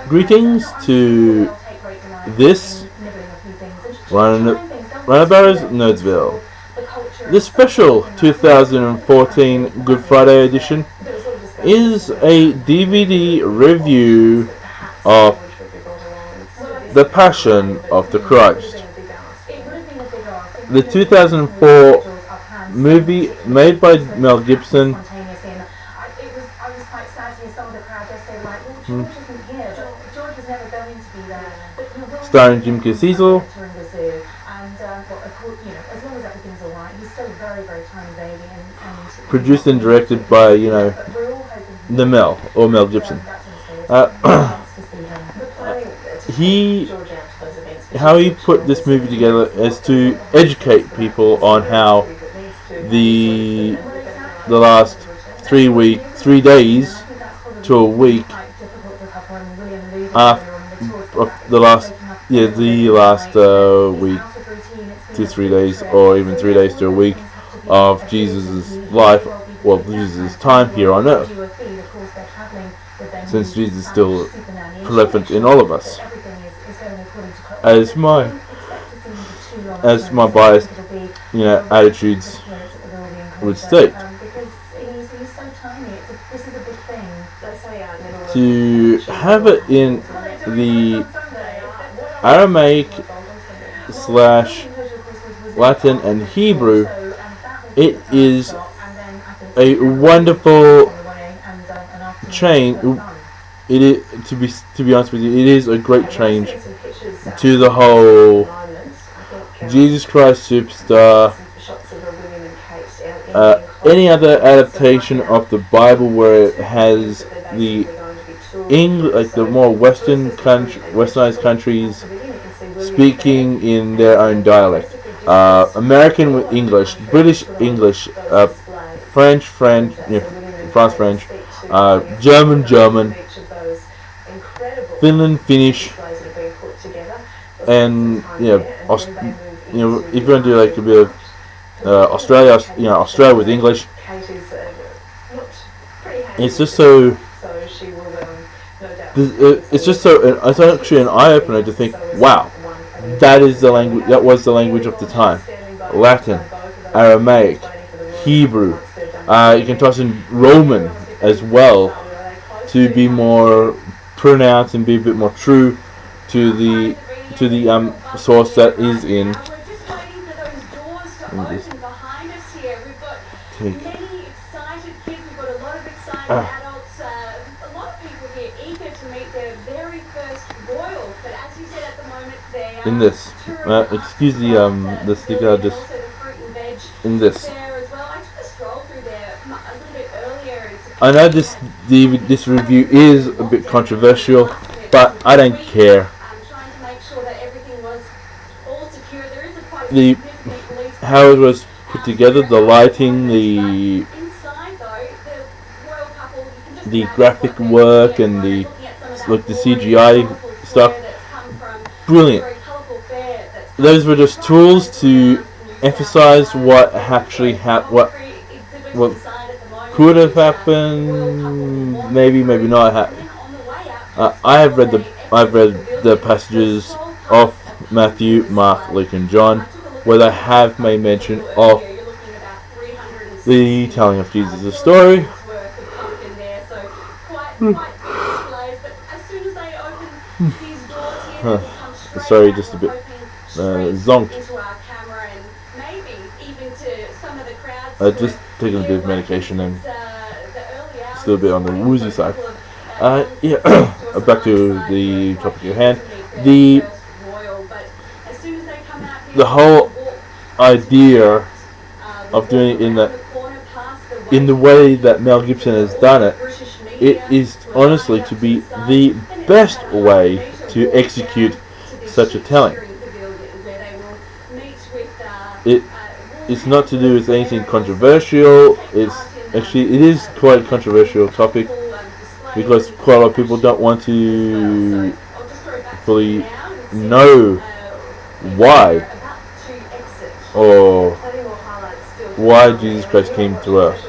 Greetings to this Runabout's Nerdsville. This special 2014 Good Friday edition is a DVD review of The Passion of the Christ. The 2004 movie made by Mel Gibson, starring Jim Caviezel, produced and directed by, the Mel Gibson. How he put this movie together is to educate people on how the last 3 days to a week after the last week to 3 days, or even 3 days to a week of Jesus' life, Jesus' time here on earth, since Jesus is still relevant in all of us, as my biased attitudes would state. To have it in the Aramaic / Latin and Hebrew, it is a wonderful change. It is, to be honest with you, it is a great change to the whole Jesus Christ Superstar. Any other adaptation of the Bible where it has the the more westernized countries speaking in their own dialect. American with English, British English, French, France French, German, Finland Finnish, and if you want to do like a bit of Australia, Australia with English, it's just so. It's actually an eye opener to think, wow, that is the language. That was the language of the time. Latin, Aramaic, Hebrew. You can toss in Roman as well to be more pronounced and be a bit more true to the source that is in. In this, excuse the sticker, just in this. I know this review is a bit controversial, but I don't care. How it was put together, the lighting, the graphic work, and the CGI stuff, brilliant. Those were just tools to emphasize what actually what could have happened, maybe not happen. I've read the passages of Matthew, Mark, Luke, and John where they have made mention of the telling of Jesus' story. Sorry, just a bit zonked. Just taking a bit of medication and still a bit on the woozy side. Back to the topic at hand. The whole idea of doing it in the way that Mel Gibson has done it, it is honestly to be the best way to execute such a telling. It's not to do with anything controversial. It is quite a controversial topic because quite a lot of people don't want to fully know why or why Jesus Christ came to earth.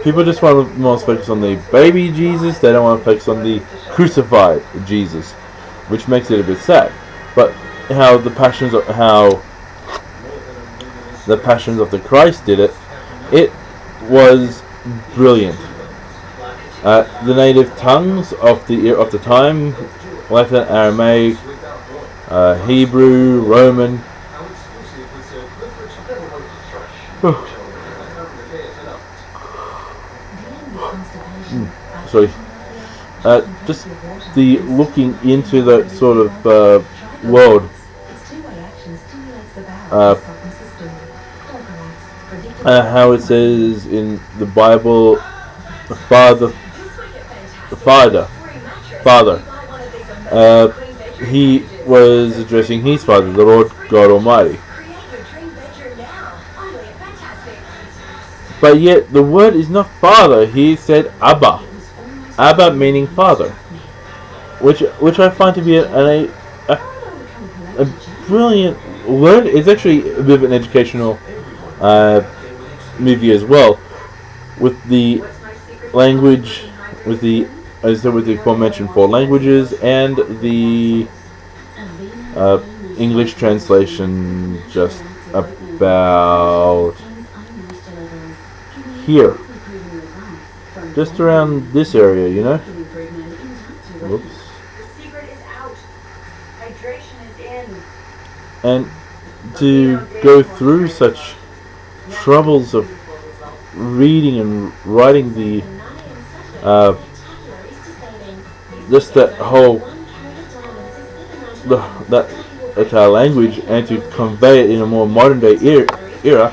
people just want to more focus on the baby Jesus. They don't want to focus on the crucified Jesus, which makes it a bit sad. But how the passions of the Christ did it, it was brilliant. The native tongues of the time, Latin, Aramaic, Hebrew, Roman. Sorry. Just the looking into that sort of world. How it says in the Bible, the Father. He was addressing his Father, the Lord God Almighty. But yet the word is not Father. He said Abba. Abba meaning Father, which I find to be a brilliant word. It's actually a bit of an educational movie as well, with the language, with the aforementioned 4 languages and the English translation just about here. Just around this area, you know? Whoops. And to go through such troubles of reading and writing the just that whole that language, and to convey it in a more modern day era,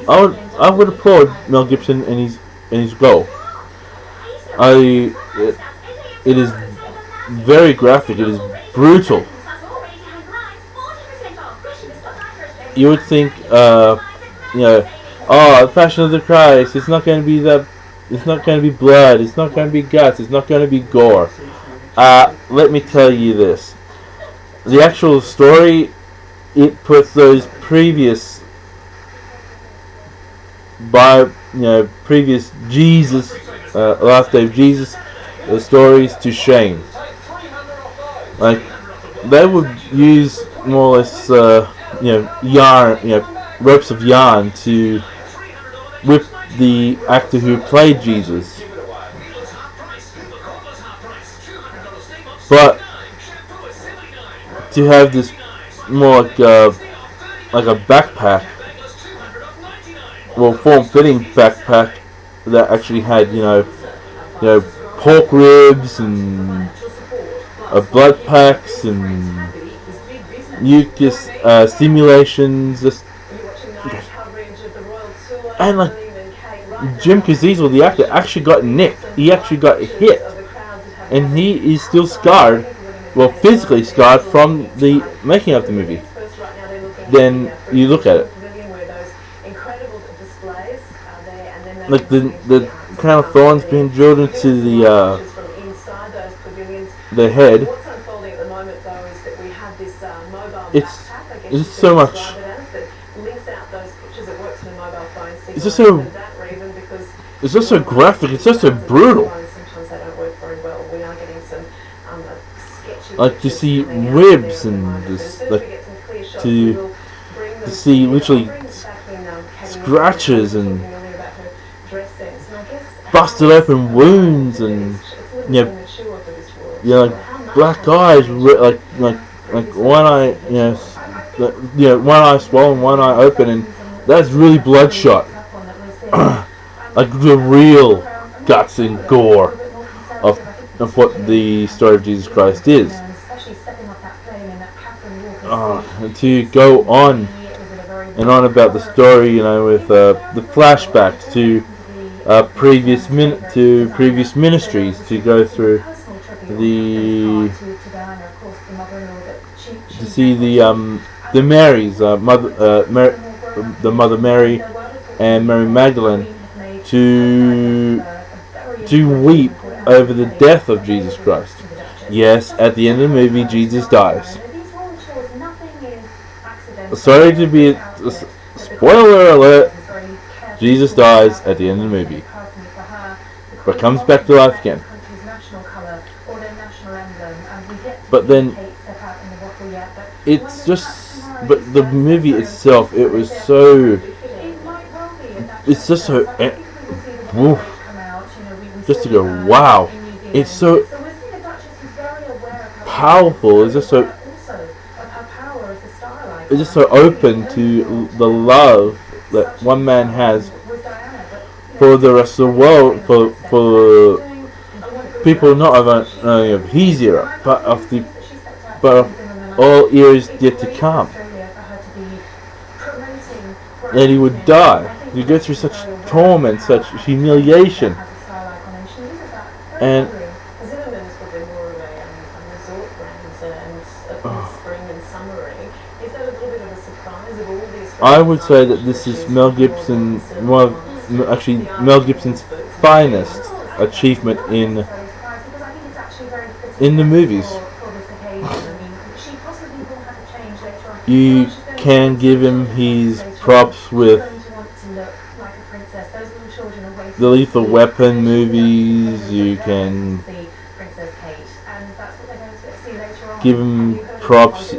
I would applaud Mel Gibson and his goal. It is very graphic. It is brutal. You would think, the Passion of the Christ. It's not going to be that. It's not going to be blood. It's not going to be guts. It's not going to be gore. Let me tell you this: the actual story, it puts those previous Jesus, Last Day of Jesus, stories to shame. Like, they would use more or less, yarn, ropes of yarn to whip the actor who played Jesus. But to have this more like a backpack, form-fitting backpack that actually had pork ribs and blood packs and mucus stimulations, and like Jim Caviezel, the actor, actually got nicked. He actually got hit, and he is still scarred, physically scarred from the making of the movie. Then you look at it, like the crown of thorns being drilled into the head. It's so much. It's just so graphic. It's just so brutal. Like, to see ribs and just to see literally scratches and busted open wounds and like black eyes, like one eye, one eye swollen, one eye open, and that's really bloodshot. Like the real guts and gore of what the story of Jesus Christ is. To go on and on about the story, with the flashbacks to previous ministries, to go through to see the Marys, the Mother Mary and Mary Magdalene, to weep over the death of Jesus Christ. Yes, at the end of the movie, Jesus dies. Sorry to be a spoiler alert. Jesus dies at the end of the movie. but comes back to life again. But then it's just, but the movie itself, it was so, it's just so, just to go, wow, it's so powerful, it's just so open to the love that one man has for the rest of the world, for people not only of his era, but of all eras yet to come. And he would die. You go through such torment, such humiliation, and I would say that this is Mel Gibson's finest achievement in the movies. You can give him his props with the Lethal Weapon movies. You can give him props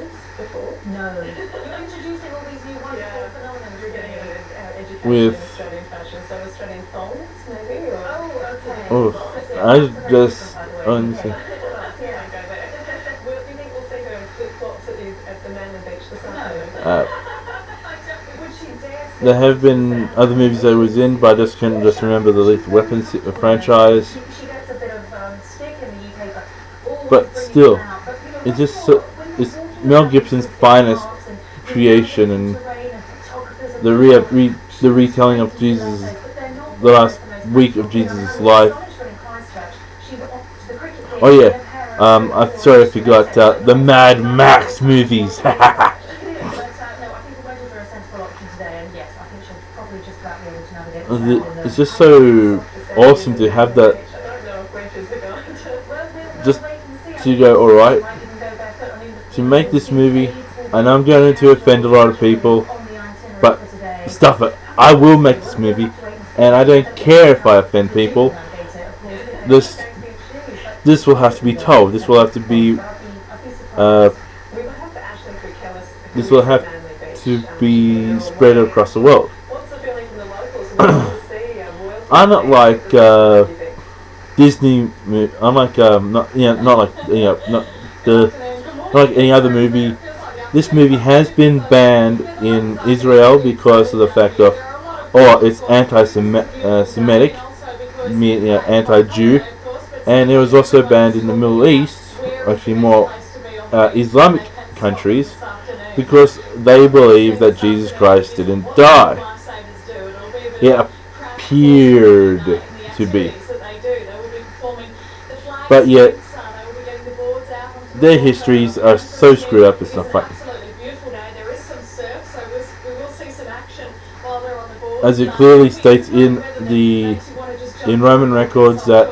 with I just honestly there have been other movies I was in, but I just couldn't just remember the Lethal Weapon franchise. But still, it's just it's Mel Gibson's finest creation, and the retelling of Jesus, the last week of Jesus' life. Oh yeah, I'm sorry I forgot the Mad Max movies. It's just so awesome to have that. Just to go, alright, to make this movie, and I'm going to offend a lot of people, but stuff it. I will make this movie, and I don't care if I offend people. This will have to be told. This will have to be. This will have to be spread across the world. I'm not like Disney. I'm like not like any other movie. This movie has been banned in Israel because of the fact of, it's anti-Semitic, anti-Jew, and it was also banned in the Middle East, actually more Islamic countries, because they believe that Jesus Christ didn't die. He appeared to be, but yet their histories are so screwed up, it's not funny. As it clearly states in Roman records that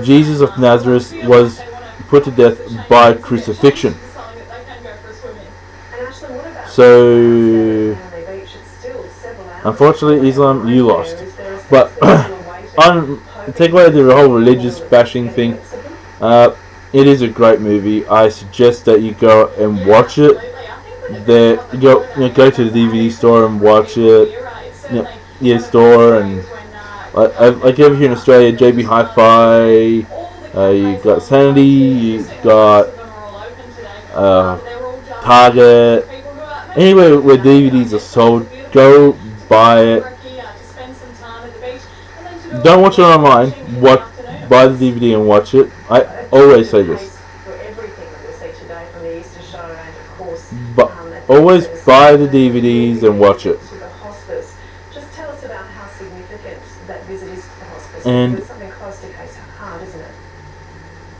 Jesus of Nazareth was put to death by crucifixion. So, unfortunately, Islam, you lost. But take away the whole religious bashing thing. It is a great movie. I suggest that you go and watch it. Go to the DVD store and watch it. Store, and like over here in Australia, JB Hi-Fi. You got Sanity. You got Target. Anywhere where DVDs are sold, go buy it. Don't watch it online. Buy the DVD and watch it. I always say this. But always buy the DVDs and watch it. And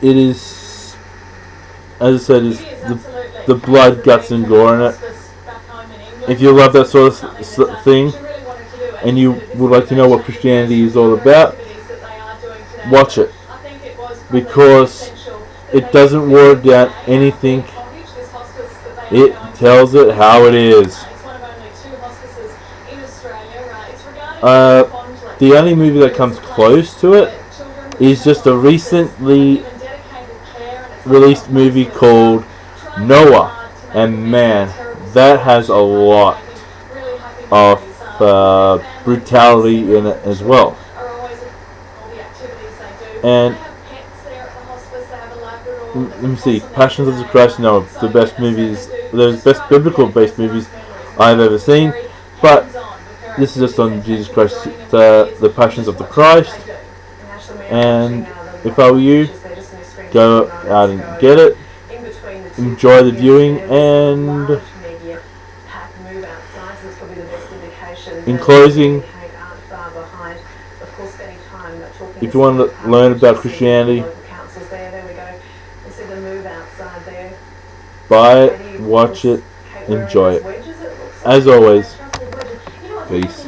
it is, as I said, is the blood, guts, and gore in it. If you love that sort of thing, and you would like to know what Christianity is all about, watch it, because it doesn't water down anything. It tells it how it is. The only movie that comes close to it is just a recently released movie called Noah, and man, that has a lot of brutality in it as well. And let me see, Passions of the Christ. No, the best movies, the best biblical based movies I've ever seen. But this is just on Jesus Christ, the Passions of the Christ. And if I were you, go out and get it, enjoy the viewing, and in closing, if you want to learn about Christianity, buy it, watch it, enjoy it. As always, peace.